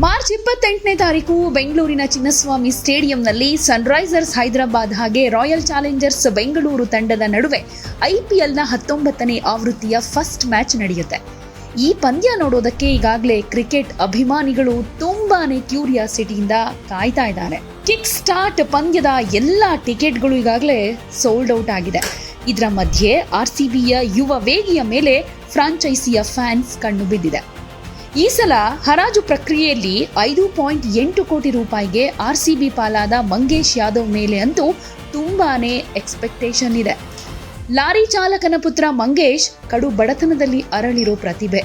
March 28ನೇ ತಾರೀಕು ಬೆಂಗಳೂರಿನ Chinnaswamy ಸ್ಟೇಡಿಯಂನಲ್ಲಿ Sunrisers Hyderabad ಹಾಗೆ ರಾಯಲ್ ಚಾಲೆಂಜರ್ಸ್ ಬೆಂಗಳೂರು ತಂಡದ ನಡುವೆ IPLನ 19ನೇ ಆವೃತ್ತಿಯ ಫಸ್ಟ್ ಮ್ಯಾಚ್ ನಡೆಯುತ್ತೆ. ಈ ಪಂದ್ಯ ನೋಡೋದಕ್ಕೆ ಈಗಾಗಲೇ ಕ್ರಿಕೆಟ್ ಅಭಿಮಾನಿಗಳು ತುಂಬಾನೇ ಕ್ಯೂರಿಯಾಸಿಟಿಯಿಂದ ಕಾಯ್ತಾ ಇದ್ದಾರೆ. ಕಿಕ್ ಸ್ಟಾರ್ಟ್ ಪಂದ್ಯದ ಎಲ್ಲ ಟಿಕೆಟ್ಗಳು ಈಗಾಗಲೇ ಸೋಲ್ಡ್ ಔಟ್ ಆಗಿದೆ. ಇದರ ಮಧ್ಯೆ RCBಯ ಯುವ ವೇಗಿಯ ಮೇಲೆ ಫ್ರಾಂಚೈಸಿಯ ಫ್ಯಾನ್ಸ್ ಕಣ್ಣು ಬಿದ್ದಿದೆ. ಈ ಸಲ ಹರಾಜು ಪ್ರಕ್ರಿಯೆಯಲ್ಲಿ 5.8 ಕೋಟಿ ರೂಪಾಯಿಗೆ RCB ಪಾಲಾದ ಮಂಗೇಶ್ ಯಾದವ್ ಮೇಲೆ ಅಂತೂ ತುಂಬಾನೇ ಎಕ್ಸ್ಪೆಕ್ಟೇಷನ್ ಇದೆ. ಲಾರಿ ಚಾಲಕನ ಪುತ್ರ ಮಂಗೇಶ್ ಕಡು ಬಡತನದಲ್ಲಿ ಅರಳಿರೋ ಪ್ರತಿಭೆ.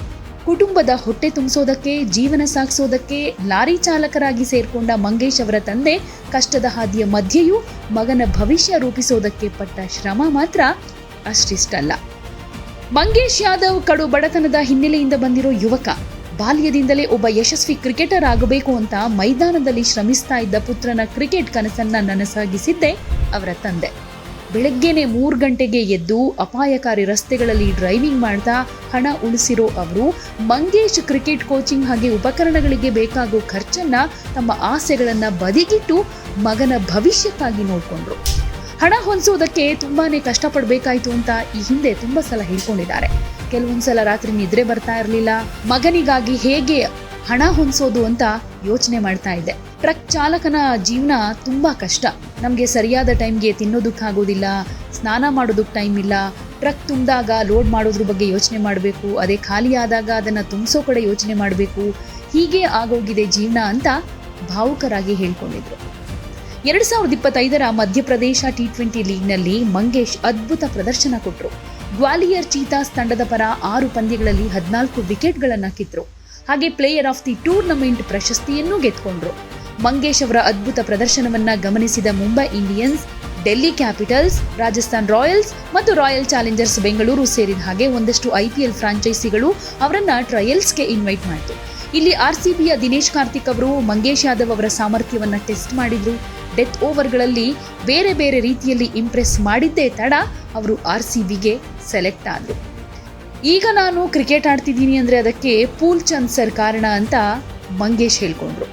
ಕುಟುಂಬದ ಹೊಟ್ಟೆ ತುಂಬಿಸೋದಕ್ಕೆ, ಜೀವನ ಸಾಗಿಸೋದಕ್ಕೆ ಲಾರಿ ಚಾಲಕರಾಗಿ ಸೇರ್ಕೊಂಡ ಮಂಗೇಶ್ ಅವರ ತಂದೆ ಕಷ್ಟದ ಹಾದಿಯ ಮಧ್ಯೆಯೂ ಮಗನ ಭವಿಷ್ಯ ರೂಪಿಸೋದಕ್ಕೆ ಪಟ್ಟ ಶ್ರಮ ಮಾತ್ರ ಅಷ್ಟಿಷ್ಟಲ್ಲ. ಮಂಗೇಶ್ ಯಾದವ್ ಕಡು ಬಡತನದ ಹಿನ್ನೆಲೆಯಿಂದ ಬಂದಿರೋ ಯುವಕ. ಬಾಲ್ಯದಿಂದಲೇ ಒಬ್ಬ ಯಶಸ್ವಿ ಕ್ರಿಕೆಟರ್ ಆಗಬೇಕು ಅಂತ ಮೈದಾನದಲ್ಲಿ ಶ್ರಮಿಸ್ತಾ ಇದ್ದ ಪುತ್ರನ ಕ್ರಿಕೆಟ್ ಕನಸನ್ನ ನನಸಾಗಿಸಿದ್ದೇ ಅವರ ತಂದೆ. ಬೆಳಗ್ಗೆನೆ 3 ಗಂಟೆಗೆ ಎದ್ದು ಅಪಾಯಕಾರಿ ರಸ್ತೆಗಳಲ್ಲಿ ಡ್ರೈವಿಂಗ್ ಮಾಡ್ತಾ ಹಣ ಉಳಿಸಿರೋ ಅವರು ಮಂಗೇಶ್ ಕ್ರಿಕೆಟ್ ಕೋಚಿಂಗ್ ಹಾಗೆ ಉಪಕರಣಗಳಿಗೆ ಬೇಕಾಗೋ ಖರ್ಚನ್ನ, ತಮ್ಮ ಆಸೆಗಳನ್ನ ಬದಿಗಿಟ್ಟು ಮಗನ ಭವಿಷ್ಯಕ್ಕಾಗಿ ನೋಡ್ಕೊಂಡ್ರು. ಹಣ ಹೊಂದಿಸೋದಕ್ಕೆ ತುಂಬಾನೇ ಕಷ್ಟಪಡಬೇಕಾಯ್ತು ಅಂತ ಈ ಹಿಂದೆ ತುಂಬಾ ಸಲ ಹೇಳ್ಕೊಂಡಿದ್ದಾರೆ. ಕೆಲವೊಂದ್ಸಲ ರಾತ್ರಿ ನಿದ್ರೆ ಬರ್ತಾ ಇರಲಿಲ್ಲ. ಮಗನಿಗಾಗಿ ಹೇಗೆ ಹಣ ಹೊಂದಿಸೋದು ಅಂತ ಯೋಚನೆ ಮಾಡ್ತಾ ಇದ್ದೆ. ಟ್ರಕ್ ಚಾಲಕನ ಜೀವನ ತುಂಬಾ ಕಷ್ಟ. ನಮಗೆ ಸರಿಯಾದ ಟೈಮ್ಗೆ ತಿನ್ನೋದಕ್ಕಾಗೋದಿಲ್ಲ, ಸ್ನಾನ ಮಾಡೋದಕ್ಕೆ ಟೈಮ್ ಇಲ್ಲ, ಟ್ರಕ್ ತುಂಬಿದಾಗ ಲೋಡ್ ಮಾಡೋದ್ರ ಬಗ್ಗೆ ಯೋಚನೆ ಮಾಡಬೇಕು, ಅದೇ ಖಾಲಿ ಆದಾಗ ಅದನ್ನು ತುಂಬಿಸೋ ಕಡೆ ಯೋಚನೆ ಮಾಡಬೇಕು, ಹೀಗೆ ಆಗೋಗಿದೆ ಜೀವನ ಅಂತ ಭಾವುಕರಾಗಿ ಹೇಳ್ಕೊಂಡಿದ್ರು. 2025ರ ಮಧ್ಯಪ್ರದೇಶ T20 ಲೀಗ್ನಲ್ಲಿ ಮಂಗೇಶ್ ಅದ್ಭುತ ಪ್ರದರ್ಶನ ಕೊಟ್ಟರು. ಗ್ವಾಲಿಯರ್ ಚೀತಾಸ್ ತಂಡದ ಪರ 6 ಪಂದ್ಯಗಳಲ್ಲಿ 14 ವಿಕೆಟ್ಗಳನ್ನು ಕಿತ್ತರು. ಹಾಗೆ ಪ್ಲೇಯರ್ ಆಫ್ ದಿ ಟೂರ್ನಮೆಂಟ್ ಪ್ರಶಸ್ತಿಯನ್ನೂ ಗೆದ್ಕೊಂಡ್ರು. ಮಂಗೇಶ್ ಅವರ ಅದ್ಭುತ ಪ್ರದರ್ಶನವನ್ನ ಗಮನಿಸಿದ Mumbai Indians, Delhi Capitals, Rajasthan Royals ಮತ್ತು ರಾಯಲ್ ಚಾಲೆಂಜರ್ಸ್ ಬೆಂಗಳೂರು ಸೇರಿದ ಹಾಗೆ ಒಂದಷ್ಟು IPL ಫ್ರಾಂಚೈಸಿಗಳು ಅವರನ್ನ ಟ್ರಯಲ್ಸ್ಗೆ ಇನ್ವೈಟ್ ಮಾಡಿತು. ಇಲ್ಲಿ RCBಯ ದಿನೇಶ್ ಕಾರ್ತಿಕ್ ಅವರು ಮಂಗೇಶ್ ಯಾದವ್ ಅವರ ಸಾಮರ್ಥ್ಯವನ್ನ ಟೆಸ್ಟ್ ಮಾಡಿದ್ರು. ಡೆತ್ ಓವರ್ಗಳಲ್ಲಿ ಬೇರೆ ಬೇರೆ ರೀತಿಯಲ್ಲಿ ಇಂಪ್ರೆಸ್ ಮಾಡಿದ್ದೇ ತಡ ಅವರು RCBಗೆ ಸೆಲೆಕ್ಟ್ ಆದರು. ಈಗ ನಾನು ಕ್ರಿಕೆಟ್ ಆಡ್ತಿದ್ದೀನಿ ಅಂದರೆ ಅದಕ್ಕೆ ಪೂಲ್ ಚಂದ್ ಸರ್ ಕಾರಣ ಅಂತ ಮಂಗೇಶ್ ಹೇಳ್ಕೊಂಡ್ರು.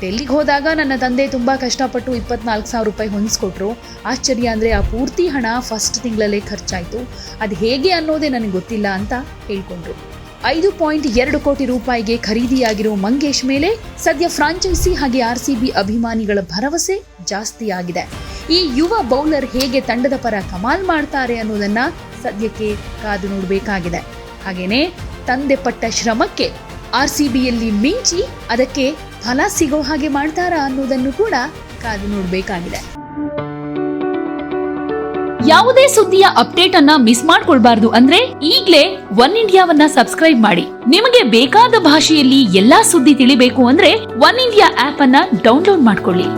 ಡೆಲ್ಲಿಗೆ ಹೋದಾಗ ನನ್ನ ತಂದೆ ತುಂಬ ಕಷ್ಟಪಟ್ಟು 24,000 ರೂಪಾಯಿ ಹೊಂದಿಸ್ಕೊಟ್ರು. ಆಶ್ಚರ್ಯ ಅಂದರೆ ಆ ಪೂರ್ತಿ ಹಣ ಫಸ್ಟ್ ತಿಂಗಳಲ್ಲೇ ಖರ್ಚಾಯಿತು. ಅದು ಹೇಗೆ ಅನ್ನೋದೇ ನನಗೆ ಗೊತ್ತಿಲ್ಲ ಅಂತ ಹೇಳ್ಕೊಂಡ್ರು. 5.2 ಕೋಟಿ ರೂಪಾಯಿಗೆ ಖರೀದಿಯಾಗಿರೋ ಮಂಗೇಶ್ ಮೇಲೆ ಸದ್ಯ ಫ್ರಾಂಚೈಸಿ ಹಾಗೆ RCB ಅಭಿಮಾನಿಗಳ ಭರವಸೆ ಜಾಸ್ತಿ ಆಗಿದೆ. ಈ ಯುವ ಬೌಲರ್ ಹೇಗೆ ತಂಡದ ಪರ ಕಮಾಲ್ ಮಾಡ್ತಾರೆ ಅನ್ನೋದನ್ನ ಸದ್ಯಕ್ಕೆ ಕಾದು ನೋಡಬೇಕಾಗಿದೆ. ಹಾಗೇನೆ ತಂದೆ ಪಟ್ಟ ಶ್ರಮಕ್ಕೆ RCBಯಲ್ಲಿ ಮಿಂಚಿ ಅದಕ್ಕೆ ಫಲ ಸಿಗೋ ಹಾಗೆ ಮಾಡ್ತಾರಾ ಅನ್ನೋದನ್ನು ಕೂಡ ಕಾದು ನೋಡಬೇಕಾಗಿದೆ. ಯಾವುದೇ ಸುದ್ದಿಯ ಅಪ್ಡೇಟ್ ಅನ್ನ ಮಿಸ್ ಮಾಡ್ಕೊಳ್ಬಾರ್ದು ಅಂದ್ರೆ ಈಗ್ಲೇ ಒನ್ ಇಂಡಿಯಾವನ್ನ ಸಬ್ಸ್ಕ್ರೈಬ್ ಮಾಡಿ. ನಿಮಗೆ ಬೇಕಾದ ಭಾಷೆಯಲ್ಲಿ ಎಲ್ಲಾ ಸುದ್ದಿ ತಿಳಿಬೇಕು ಅಂದ್ರೆ ಒನ್ ಇಂಡಿಯಾ ಆಪ್ ಅನ್ನ ಡೌನ್ಲೋಡ್ ಮಾಡ್ಕೊಳ್ಳಿ.